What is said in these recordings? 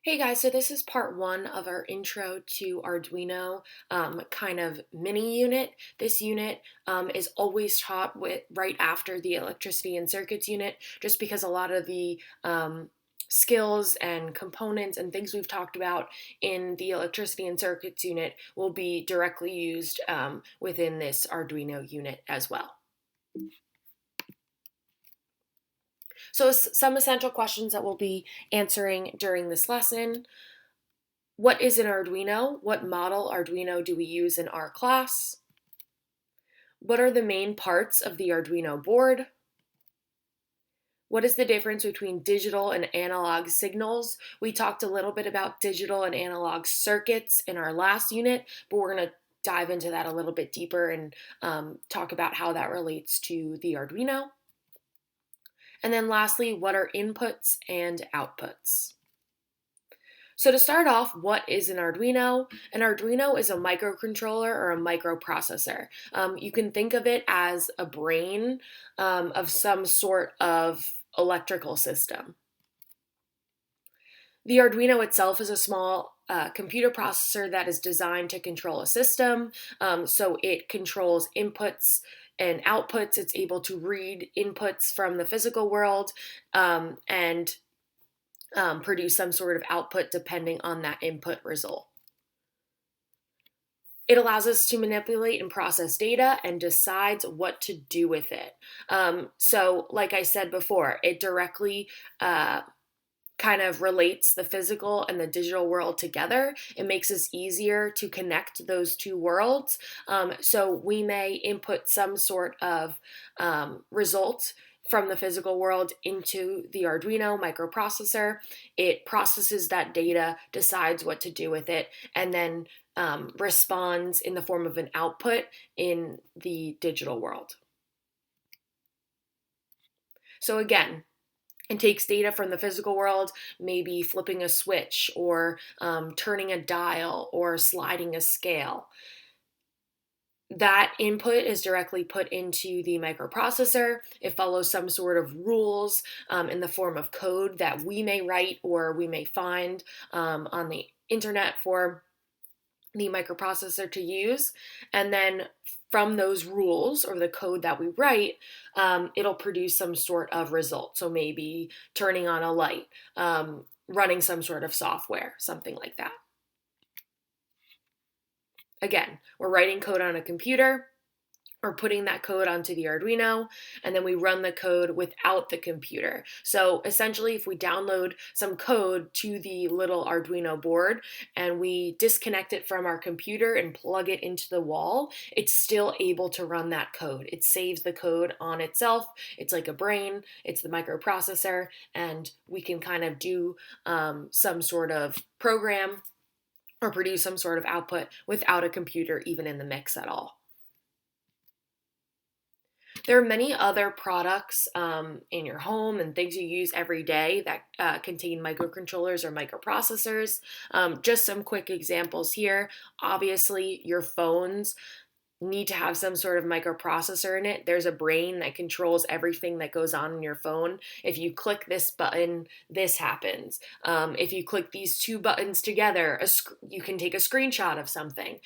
Hey guys, so this is part one of our intro to Arduino kind of mini unit. This unit is always taught right after the electricity and circuits unit, just because a lot of the skills and components and things we've talked about in the electricity and circuits unit will be directly used within this Arduino unit as well. So some essential questions that we'll be answering during this lesson. What is an Arduino? What model Arduino do we use in our class? What are the main parts of the Arduino board? What is the difference between digital and analog signals? We talked a little bit about digital and analog circuits in our last unit, but we're going to dive into that a little bit deeper and talk about how that relates to the Arduino. And then lastly, what are inputs and outputs? So to start off, what is an Arduino? An Arduino is a microcontroller or a microprocessor. You can think of it as a brain of some sort of electrical system. The Arduino itself is a small computer processor that is designed to control a system. So it controls inputs and outputs. It's able to read inputs from the physical world and produce some sort of output depending on that input result. It allows us to manipulate and process data and decides what to do with it. So, like I said before, it directly kind of relates the physical and the digital world together. It makes it easier to connect those two worlds. So we may input some sort of result from the physical world into the Arduino microprocessor. It processes that data, decides what to do with it, and then responds in the form of an output in the digital world. So again, it takes data from the physical world, maybe flipping a switch or turning a dial or sliding a scale. That input is directly put into the microprocessor. It follows some sort of rules in the form of code that we may write or we may find on the internet for the microprocessor to use. And then from those rules or the code that we write, it'll produce some sort of result. So maybe turning on a light, running some sort of software, something like that. Again, we're writing code on a computer, or putting that code onto the Arduino, and then we run the code without the computer. So essentially, if we download some code to the little Arduino board and we disconnect it from our computer and plug it into the wall, it's still able to run that code. It saves the code on itself. It's like a brain, it's the microprocessor, and we can kind of do some sort of program or produce some sort of output without a computer even in the mix at all. There are many other products in your home and things you use every day that contain microcontrollers or microprocessors. Just some quick examples here. Obviously, your phones need to have some sort of microprocessor in it. There's a brain that controls everything that goes on in your phone. If you click this button, this happens. If you click these two buttons together, you can take a screenshot of something.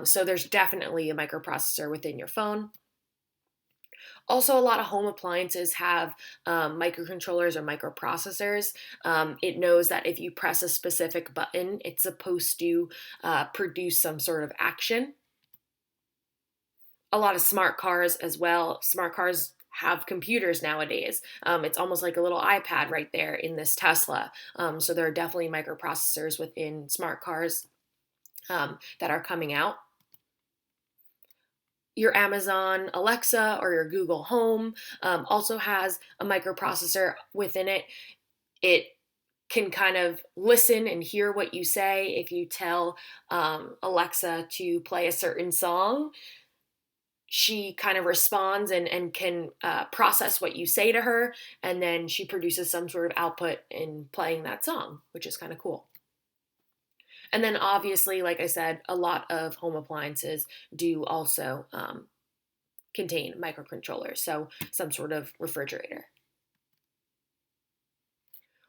So there's definitely a microprocessor within your phone. Also, a lot of home appliances have microcontrollers or microprocessors. It knows that if you press a specific button, it's supposed to produce some sort of action. A lot of smart cars as well. Smart cars have computers nowadays. It's almost like a little iPad right there in this Tesla. So there are definitely microprocessors within smart cars that are coming out. Your Amazon Alexa or your Google Home also has a microprocessor within it. It can kind of listen and hear what you say. If you tell Alexa to play a certain song, she kind of responds and can process what you say to her, and then she produces some sort of output in playing that song, which is kind of cool. And then obviously, like I said, a lot of home appliances do also contain microcontrollers, so some sort of refrigerator.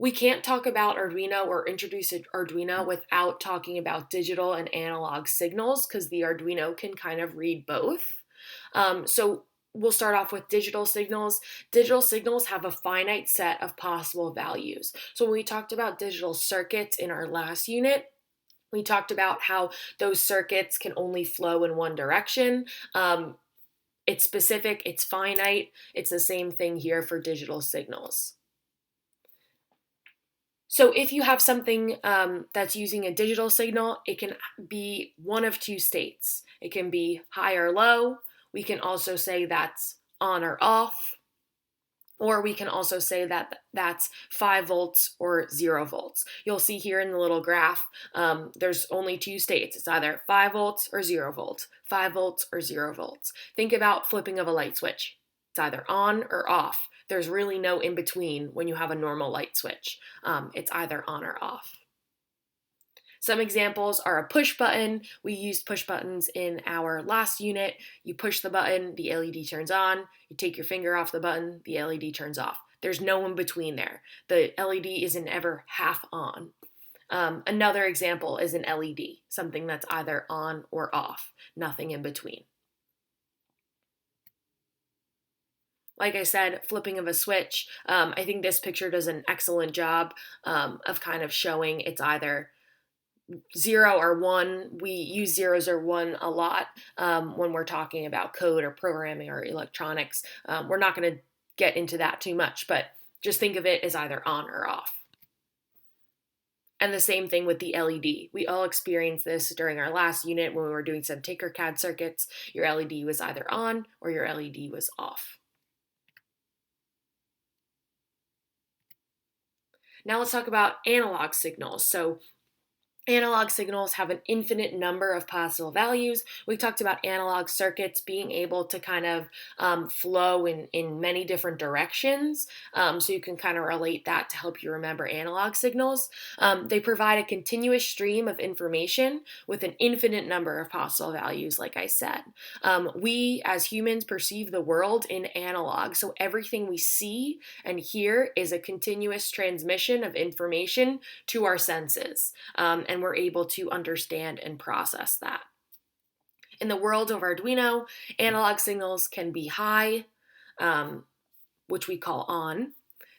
We can't talk about Arduino or introduce Arduino without talking about digital and analog signals because the Arduino can kind of read both. So we'll start off with digital signals. Digital signals have a finite set of possible values. So when we talked about digital circuits in our last unit, we talked about how those circuits can only flow in one direction. It's specific, it's finite. It's the same thing here for digital signals. So if you have something that's using a digital signal, it can be one of two states. It can be high or low. We can also say that's on or off. Or we can also say that that's 5 volts or 0 volts. You'll see here in the little graph, there's only two states. It's either 5 volts or 0 volts, 5 volts or 0 volts. Think about flipping of a light switch. It's either on or off. There's really no in between when you have a normal light switch. It's either on or off. Some examples are a push button. We used push buttons in our last unit. You push the button, the LED turns on. You take your finger off the button, the LED turns off. There's no in between there. The LED isn't ever half on. Another example is an LED, something that's either on or off, nothing in between. Like I said, flipping of a switch. I think this picture does an excellent job of kind of showing it's either 0 or 1. We use zeros or 1 a lot when we're talking about code or programming or electronics. We're not going to get into that too much, but just think of it as either on or off. And the same thing with the LED. We all experienced this during our last unit when we were doing some Tinkercad circuits. Your LED was either on or your LED was off. Now let's talk about analog signals. So analog signals have an infinite number of possible values. We talked about analog circuits being able to kind of flow in many different directions. So you can kind of relate that to help you remember analog signals. They provide a continuous stream of information with an infinite number of possible values, like I said. We as humans perceive the world in analog. So everything we see and hear is a continuous transmission of information to our senses. And we're able to understand and process that. In the world of Arduino, analog signals can be high, which we call on.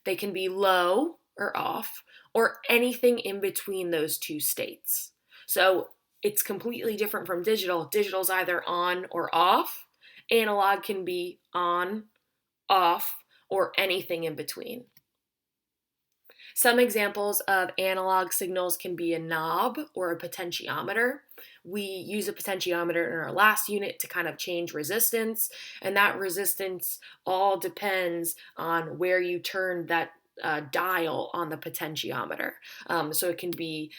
They can be low or off, or anything in between those two states. So it's completely different from digital. Digital's either on or off. Analog can be on, off, or anything in between. Some examples of analog signals can be a knob or a potentiometer. We use a potentiometer in our last unit to kind of change resistance, and that resistance all depends on where you turn that dial on the potentiometer. So it can be,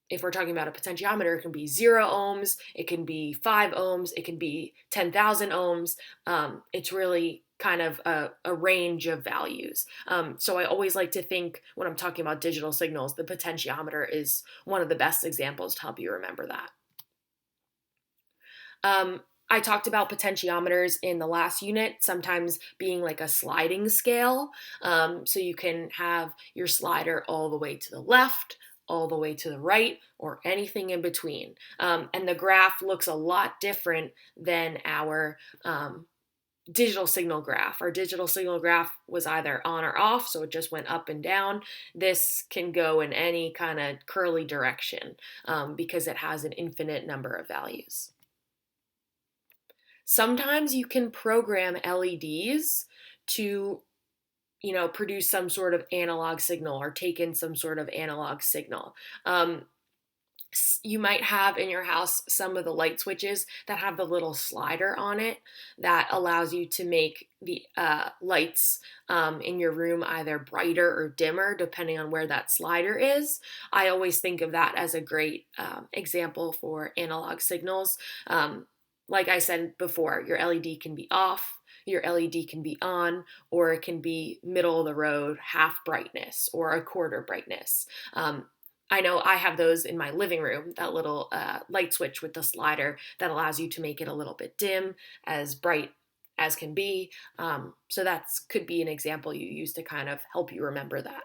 if we're talking about a potentiometer, it can be 0 ohms, it can be 5 ohms, it can be 10,000 ohms. It's really kind of a range of values. So I always like to think when I'm talking about digital signals, the potentiometer is one of the best examples to help you remember that. I talked about potentiometers in the last unit, sometimes being like a sliding scale. So you can have your slider all the way to the left, all the way to the right, or anything in between. And the graph looks a lot different than our digital signal graph. Our digital signal graph was either on or off, so it just went up and down. This can go in any kind of curly direction because it has an infinite number of values. Sometimes you can program LEDs to produce some sort of analog signal or take in some sort of analog signal. You might have in your house some of the light switches that have the little slider on it that allows you to make the lights in your room either brighter or dimmer depending on where that slider is. I always think of that as a great example for analog signals. Like I said before, your LED can be off, your LED can be on, or it can be middle of the road, half brightness, or a quarter brightness. I know I have those in my living room, that little light switch with the slider that allows you to make it a little bit dim, as bright as can be. So that could be an example you use to kind of help you remember that.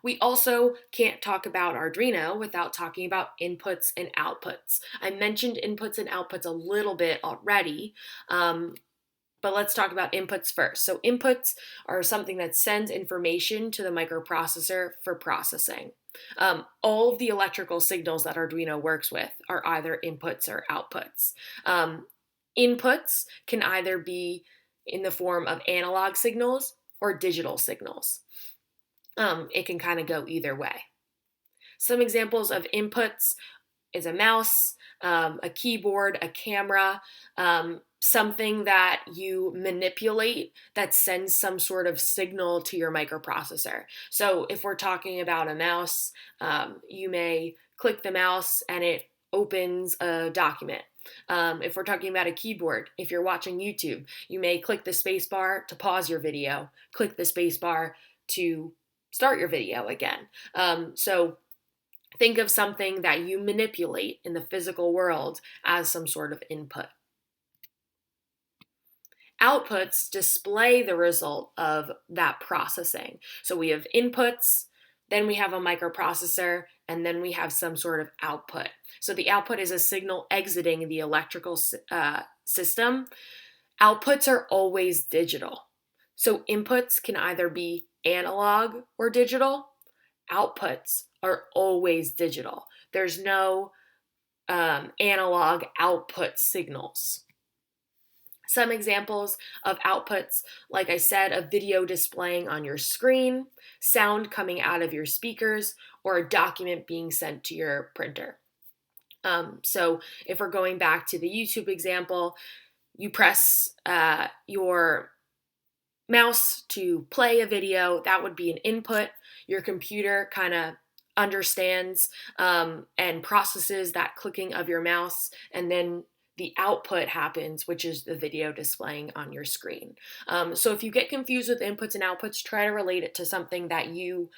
We also can't talk about Arduino without talking about inputs and outputs. I mentioned inputs and outputs a little bit already, but let's talk about inputs first. So inputs are something that sends information to the microprocessor for processing. All of the electrical signals that Arduino works with are either inputs or outputs. Inputs can either be in the form of analog signals or digital signals. It can kind of go either way. Some examples of inputs is a mouse, a keyboard, a camera, something that you manipulate that sends some sort of signal to your microprocessor. So if we're talking about a mouse, you may click the mouse and it opens a document. If we're talking about a keyboard, if you're watching YouTube, you may click the space bar to pause your video, click the space bar to start your video again. So think of something that you manipulate in the physical world as some sort of input. Outputs display the result of that processing. So we have inputs, then we have a microprocessor, and then we have some sort of output. So the output is a signal exiting the electrical system. Outputs are always digital. So inputs can either be analog or digital. Outputs are always digital. There's no analog output signals. Some examples of outputs, like I said, a video displaying on your screen, sound coming out of your speakers, or a document being sent to your printer. So if we're going back to the YouTube example, you press your mouse to play a video, that would be an input. Your computer kind of understands and processes that clicking of your mouse, and then the output happens, which is the video displaying on your screen. So if you get confused with inputs and outputs, try to relate it to something that you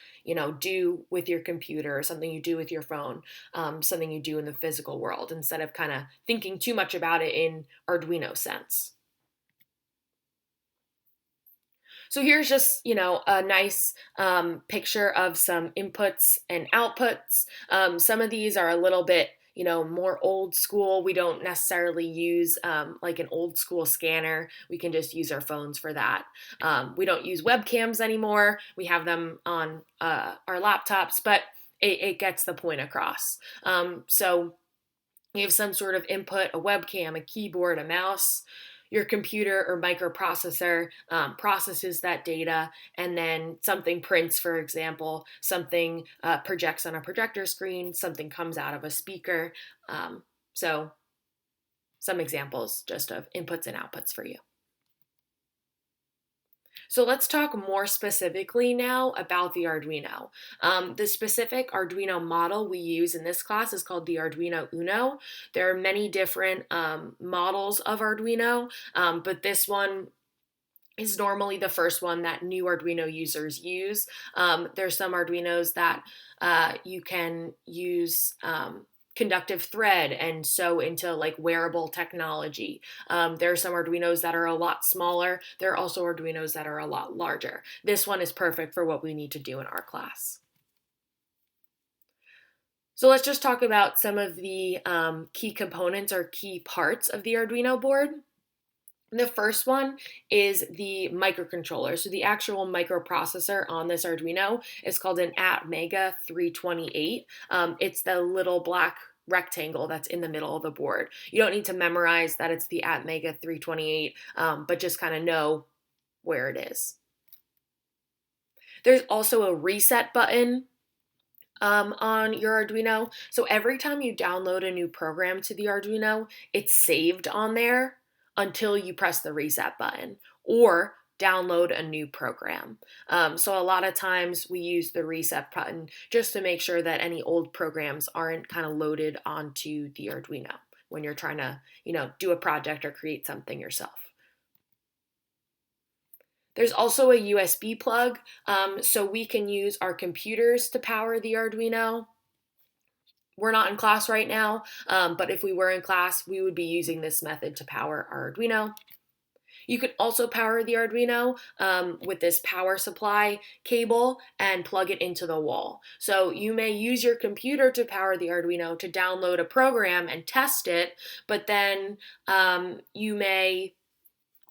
do with your computer, or something you do with your phone, something you do in the physical world, instead of kind of thinking too much about it in Arduino sense. So here's just, a nice picture of some inputs and outputs. Some of these are a little bit, more old school. We don't necessarily use like an old school scanner. We can just use our phones for that. We don't use webcams anymore. We have them on our laptops, but it gets the point across. So you have some sort of input, a webcam, a keyboard, a mouse. Your computer or microprocessor processes that data, and then something prints, for example, something projects on a projector screen, something comes out of a speaker. So some examples just of inputs and outputs for you. So let's talk more specifically now about the Arduino. The specific Arduino model we use in this class is called the Arduino Uno. There are many different models of Arduino, but this one is normally the first one that new Arduino users use. There's some Arduinos that you can use conductive thread and sew into like wearable technology. There are some Arduinos that are a lot smaller. There are also Arduinos that are a lot larger. This one is perfect for what we need to do in our class. So let's just talk about some of the key components or key parts of the Arduino board. The first one is the microcontroller. So the actual microprocessor on this Arduino is called an Atmega 328. It's the little black rectangle that's in the middle of the board. You don't need to memorize that it's the Atmega 328, but just kind of know where it is. There's also a reset button on your Arduino. So every time you download a new program to the Arduino, it's saved on there until you press the reset button or download a new program. So a lot of times we use the reset button just to make sure that any old programs aren't kind of loaded onto the Arduino when you're trying to, do a project or create something yourself. There's also a USB plug, so we can use our computers to power the Arduino. We're not in class right now, but if we were in class, we would be using this method to power our Arduino. You could also power the Arduino with this power supply cable and plug it into the wall. So you may use your computer to power the Arduino to download a program and test it, but then you may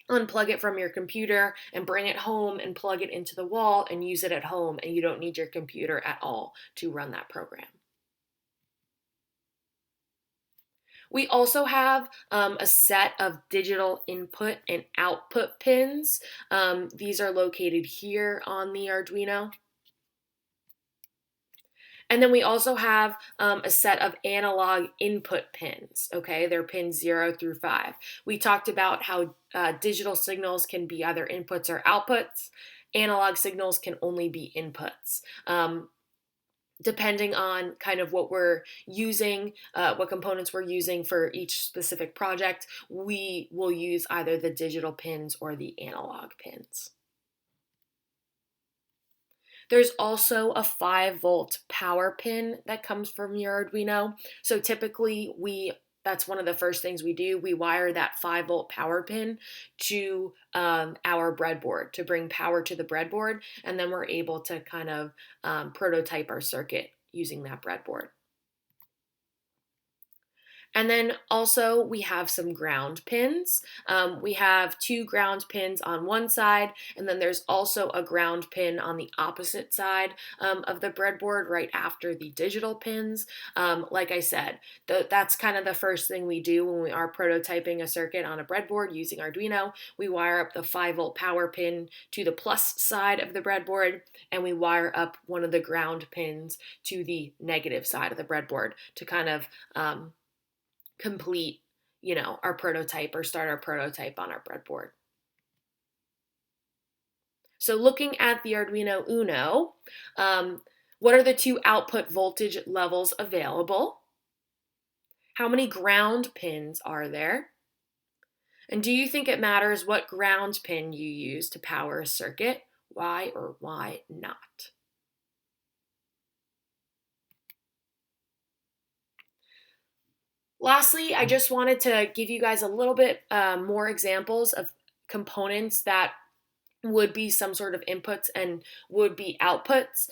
unplug it from your computer and bring it home and plug it into the wall and use it at home, and you don't need your computer at all to run that program. We also have a set of digital input and output pins. These are located here on the Arduino. And then we also have a set of analog input pins, okay? They're pins 0 through 5. We talked about how digital signals can be either inputs or outputs. Analog signals can only be inputs. Depending on kind of what we're using, what components we're using for each specific project, we will use either the digital pins or the analog pins. There's also a 5-volt power pin that comes from your Arduino. So typically that's one of the first things we do. We wire that 5-volt power pin to our breadboard to bring power to the breadboard, and then we're able to kind of prototype our circuit using that breadboard. And then also we have some ground pins. We have 2 ground pins on one side, and then there's also a ground pin on the opposite side of the breadboard right after the digital pins. Like I said, that's kind of the first thing we do when we are prototyping a circuit on a breadboard using Arduino. We wire up the 5-volt power pin to the plus side of the breadboard, and we wire up one of the ground pins to the negative side of the breadboard to kind of complete, our prototype or start our prototype on our breadboard. So looking at the Arduino Uno, what are the 2 output voltage levels available? How many ground pins are there? And do you think it matters what ground pin you use to power a circuit? Why or why not? Lastly, I just wanted to give you guys a little bit more examples of components that would be some sort of inputs and would be outputs.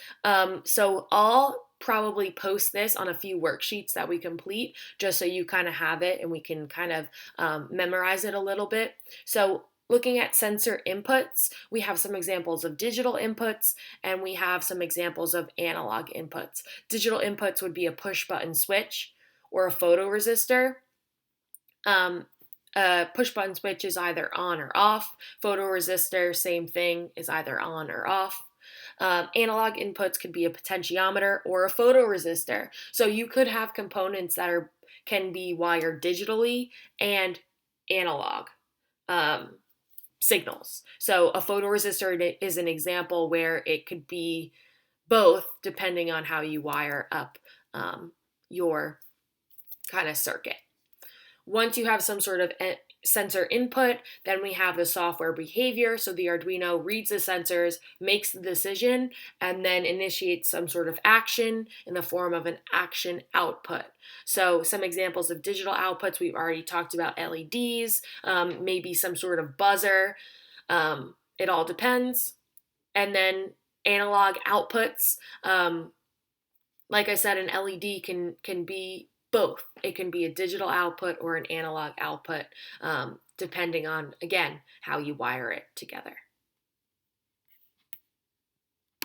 So I'll probably post this on a few worksheets that we complete just so you kind of have it and we can kind of memorize it a little bit. So looking at sensor inputs, we have some examples of digital inputs and we have some examples of analog inputs. Digital inputs would be a push button switch or a photoresistor. A push button switch is either on or off. Photoresistor, same thing, is either on or off. Analog inputs could be a potentiometer or a photoresistor. So you could have components that can be wired digitally and analog signals. So a photoresistor is an example where it could be both depending on how you wire up your kind of circuit. Once you have some sort of sensor input, then we have the software behavior. So the Arduino reads the sensors, makes the decision, and then initiates some sort of action in the form of an action output. So some examples of digital outputs, we've already talked about LEDs, maybe some sort of buzzer. It all depends. And then analog outputs, like I said, an LED can be both. It can be a digital output or an analog output, depending on, again, how you wire it together.